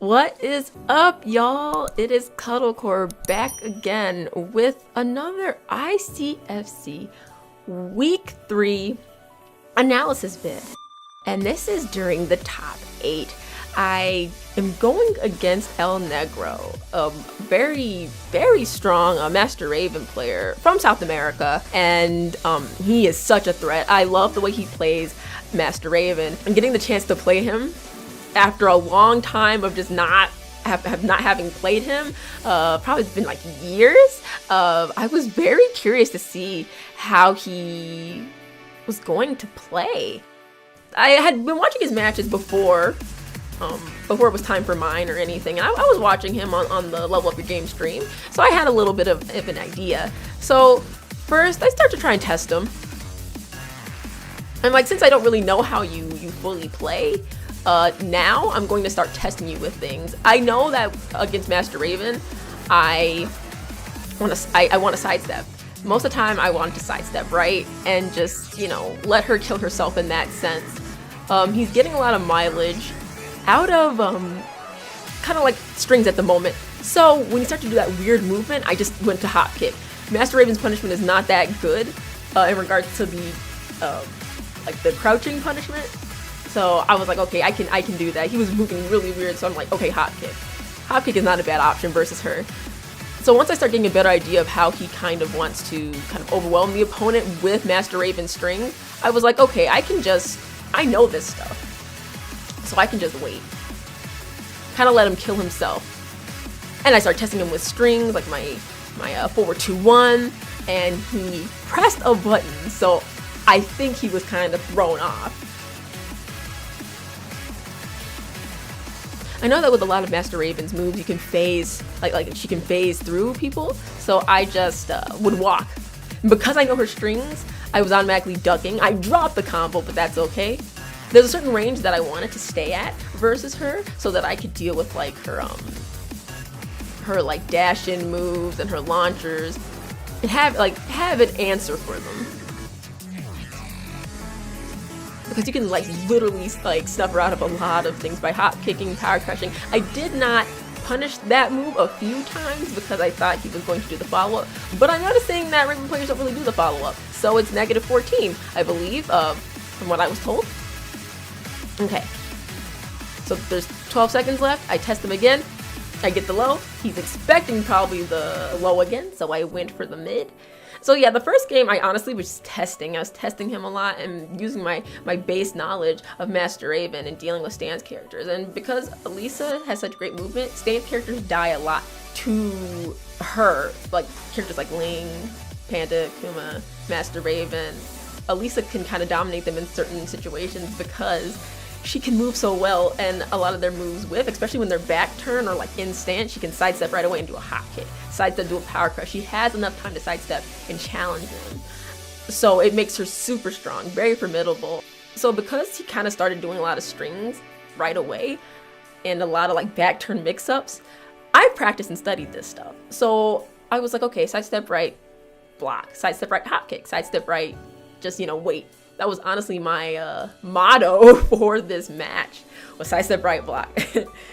What is up, y'all? It is Cuddle back again with another ICFC Week 3 analysis vid. And this is during the top 8. I am going against El Negro, a very, very strong Master Raven player from South America. And he is such a threat. I love the way he plays Master Raven. And getting the chance to play him after a long time of just not having played him, probably it's been like years, I was very curious to see how he was going to play. I had been watching his matches before it was time for mine or anything, and I was watching him on the Level Up Your Game stream, so I had a little bit of an idea. So first I start to try and test him. And like, since I don't really know how you fully play, now I'm going to start testing you with things. I know that against Master Raven, I want to sidestep. Most of the time I want to sidestep, right? And just, let her kill herself in that sense. He's getting a lot of mileage out of kind of like strings at the moment. So when you start to do that weird movement, I just went to hop kick. Master Raven's punishment is not that good in regards to the crouching punishment. So I was like, okay, I can do that. He was moving really weird, so I'm like, okay, hop kick. Hop kick is not a bad option versus her. So once I start getting a better idea of how he kind of wants to kind of overwhelm the opponent with Master Raven string, I was like, okay, I know this stuff. So I can just wait. Kind of let him kill himself. And I started testing him with strings, like my forward 2-1, and he pressed a button, so I think he was kind of thrown off. I know that with a lot of Master Raven's moves, you can phase, like she can phase through people, so I just would walk. And because I know her strings, I was automatically ducking. I dropped the combo, but that's okay. There's a certain range that I wanted to stay at versus her, so that I could deal with like her like dash-in moves and her launchers, and have an answer for them. Because you can literally snuff her out of a lot of things by hop kicking, power crushing. I did not punish that move a few times because I thought he was going to do the follow-up, but I'm noticing that Raven players don't really do the follow-up, so it's -14, I believe, from what I was told. Okay, so there's 12 seconds left. I test him again. I get the low. He's expecting probably the low again, so I went for the mid. So yeah, the first game I honestly was testing. I was testing him a lot and using my base knowledge of Master Raven and dealing with stance characters. And because Alisa has such great movement, stance characters die a lot to her. Like characters like Ling, Panda, Kuma, Master Raven. Alisa can kind of dominate them in certain situations because she can move so well, and a lot of their moves especially when they're back turn or in stance, she can sidestep right away and do a hop kick, sidestep, do a power crush. She has enough time to sidestep and challenge them. So it makes her super strong, very formidable. So because he kind of started doing a lot of strings right away and a lot of back turn mix-ups, I practiced and studied this stuff. So I was like, okay, sidestep right, block, sidestep right, hop kick, sidestep right, just, wait. That was honestly my motto for this match, was sidestep right, block.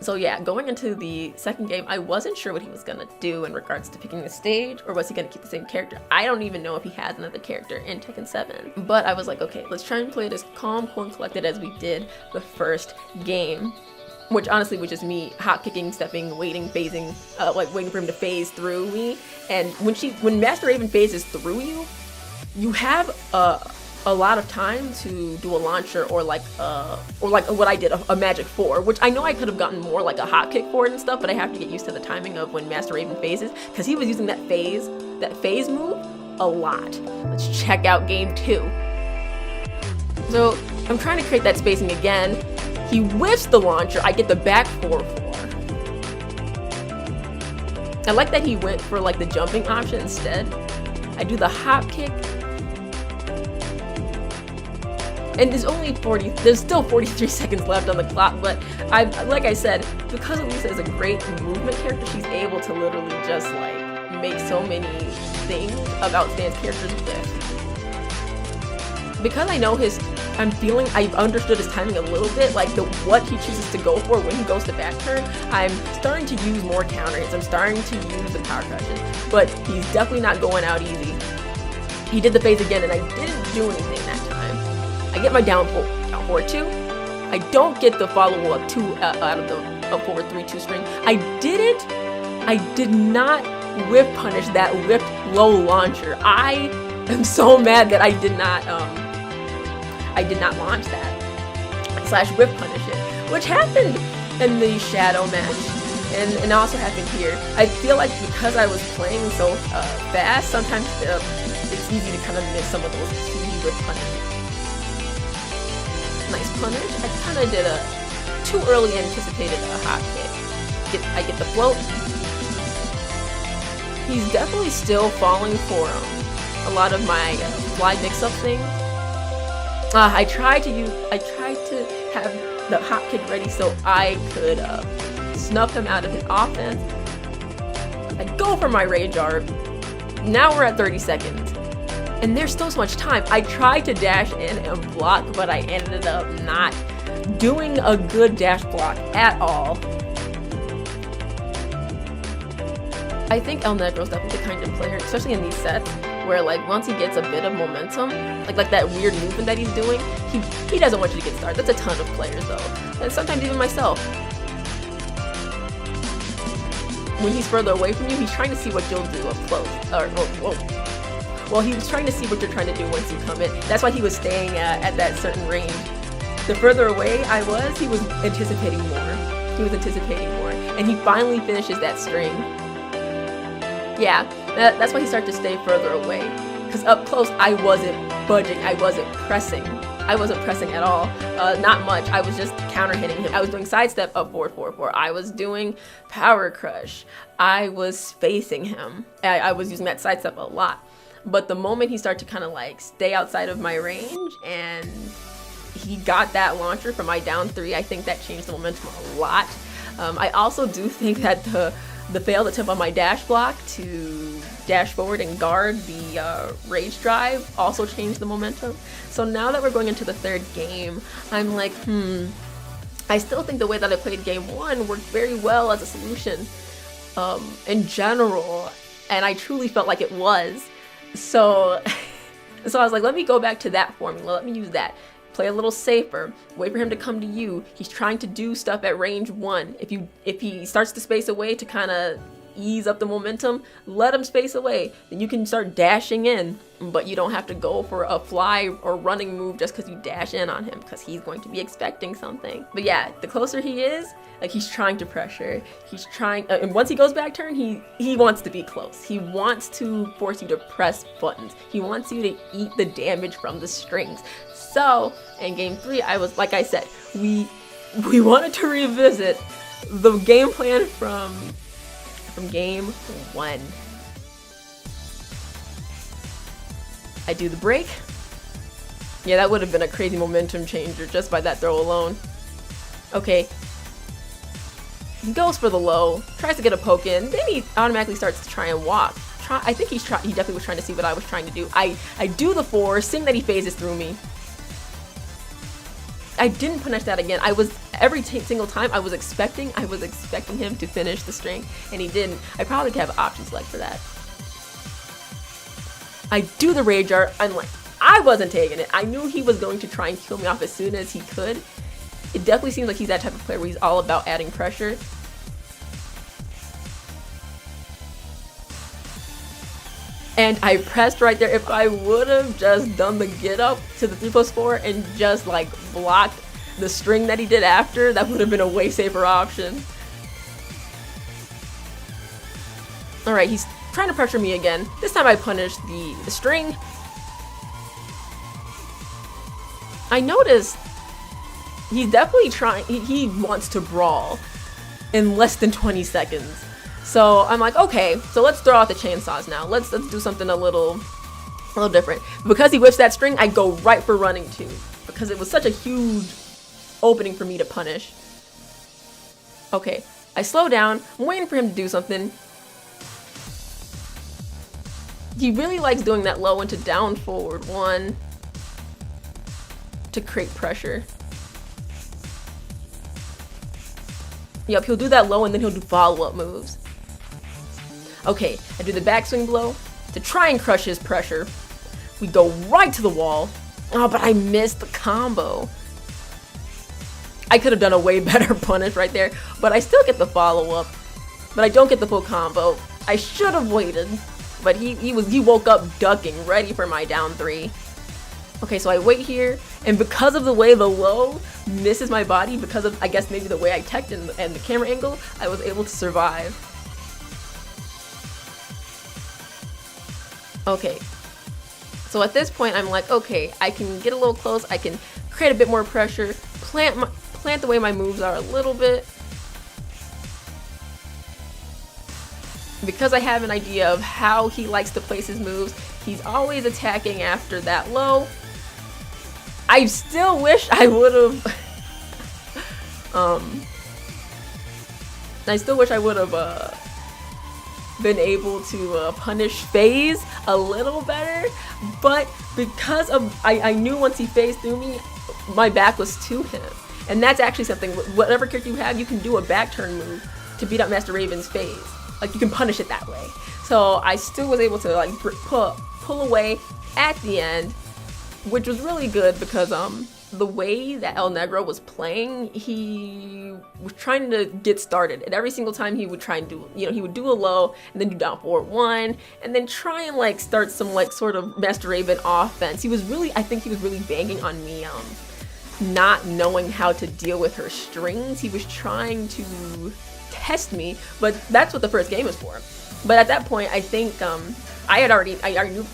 So yeah, going into the second game, I wasn't sure what he was gonna do in regards to picking the stage, or was he gonna keep the same character? I don't even know if he has another character in Tekken 7. But I was like, okay, let's try and play it as calm, cool, and collected as we did the first game. Which honestly was just me hop kicking, stepping, waiting, phasing, waiting for him to phase through me. And when Master Raven phases through you, you have a lot of time to do a launcher or what I did, a magic 4, which I know I could have gotten more like a hop kick for it and stuff, but I have to get used to the timing of when Master Raven phases, because he was using that phase move a lot. Let's check out game 2. So I'm trying to create that spacing again. He whiffs the launcher, I get the back 4-4. I like that he went for the jumping option instead. I do the hop kick. And there's still 43 seconds left on the clock, but like I said, because Alisa is a great movement character, she's able to literally just make so many things about stance characters with because I know I've understood his timing a little bit, like what he chooses to go for when he goes to back turn. I'm starting to use more counter hits. I'm starting to use the power crushes, but he's definitely not going out easy. He did the phase again, and I didn't do anything that time. I get my down forward 2. I don't get the follow up 2 out of the up forward 3-2 string. I did not whip punish that whipped low launcher. I am so mad that I did not launch that / whip punish it, which happened in the shadow match, and also happened here. I feel like because I was playing so fast, sometimes it's easy to kind of miss some of those key whip punishes. Nice punish. I kind of did a too early anticipated hot kick. I get the float. He's definitely still falling for a lot of my fly mix-up thing. I tried to have the hop kick ready so I could snuff him out of his offense. I go for my rage art. Now we're at 30 seconds, and there's still so much time. I tried to dash in and block, but I ended up not doing a good dash block at all. I think El Negro is definitely the kind of player, especially in these sets, where like once he gets a bit of momentum, like that weird movement that he's doing, he doesn't want you to get started. That's a ton of players though, and sometimes even myself. When he's further away from you, he's trying to see what you'll do up close. Well, he was trying to see what you're trying to do once you come in. That's why he was staying at that certain range. The further away I was, he was anticipating more. And he finally finishes that string. Yeah, that's why he started to stay further away. Because up close, I wasn't budging. I wasn't pressing at all. Not much. I was just counter hitting him. I was doing sidestep up forward 4-4. I was doing power crush. I was spacing him. I was using that sidestep a lot. But the moment he started to kind of like stay outside of my range and he got that launcher for my down 3, I think that changed the momentum a lot. I also do think that the failed attempt on my dash block to dash forward and guard the rage drive also changed the momentum. So now that we're going into the third game, I'm like, I still think the way that I played game 1 worked very well as a solution in general, and I truly felt like it was. So I was like, let me go back to that formula, let me use that. Play a little safer, wait for him to come to you. He's trying to do stuff at range 1. If he starts to space away to kind of ease up the momentum, let him space away. Then you can start dashing in, but you don't have to go for a fly or running move just because you dash in on him, because he's going to be expecting something. But yeah, the closer he is, like he's trying to pressure. He's trying, and once he goes back turn, he wants to be close. He wants to force you to press buttons. He wants you to eat the damage from the strings. So in game 3, I was, like I said, we wanted to revisit the game plan from game 1. I do the break. Yeah, that would have been a crazy momentum changer just by that throw alone. Okay. He goes for the low, tries to get a poke in, then he automatically starts to try and walk. I think he definitely was trying to see what I was trying to do. I do the 4, seeing that he phases through me. I didn't punish that again. Every single time I was expecting him to finish the string, and he didn't. I probably could have option select for that. I do the rage art. I'm like, I wasn't taking it. I knew he was going to try and kill me off as soon as he could. It definitely seems like he's that type of player where he's all about adding pressure. And I pressed right there. If I would have just done the get up to the 3+4 and just like blocked the string that he did after, that would have been a way safer option. Alright, he's trying to pressure me again. This time I punished the string. I noticed he's definitely trying, he wants to brawl in less than 20 seconds. So I'm like, okay, so let's throw out the chainsaws now. Let's do something a little different. Because he whips that string, I go right for running 2. Because it was such a huge opening for me to punish. Okay, I slow down. I'm waiting for him to do something. He really likes doing that low into down forward 1. to create pressure. Yep, he'll do that low and then he'll do follow-up moves. Okay, I do the backswing blow to try and crush his pressure. We go right to the wall. Oh, but I missed the combo. I could have done a way better punish right there, but I still get the follow-up. But I don't get the full combo. I should have waited, but he woke up ducking, ready for my down 3. Okay, so I wait here, and because of the way the low misses my body, because of, I guess, maybe the way I teched and the camera angle, I was able to survive. Okay, so at this point, I'm like, okay, I can get a little close, I can create a bit more pressure, plant the way my moves are a little bit. Because I have an idea of how he likes to place his moves, he's always attacking after that low. I still wish I would have I still wish I would have been able to punish phase a little better, but because of I knew once he phased through me, my back was to him. And that's actually something, whatever character you have, you can do a back turn move to beat up Master Raven's phase. Like, you can punish it that way. So I still was able to like pull away at the end, which was really good because the way that El Negro was playing, he was trying to get started, and every single time he would try and do, he would do a low and then do down forward 1 and then try and like start some like sort of Master Raven offense. I think he was really banging on me not knowing how to deal with her strings. He was trying to test me, but that's what the first game is for. But at that point, I think I already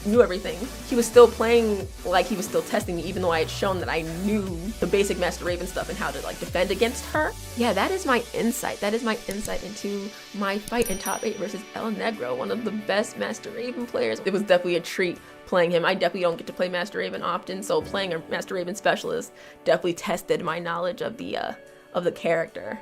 knew everything. He was still playing like he was still testing me, even though I had shown that I knew the basic Master Raven stuff and how to like defend against her. Yeah, that is my insight. That is my insight into my fight in top 8 versus El Negro, one of the best Master Raven players. It was definitely a treat playing him. I definitely don't get to play Master Raven often, so playing a Master Raven specialist definitely tested my knowledge of the character.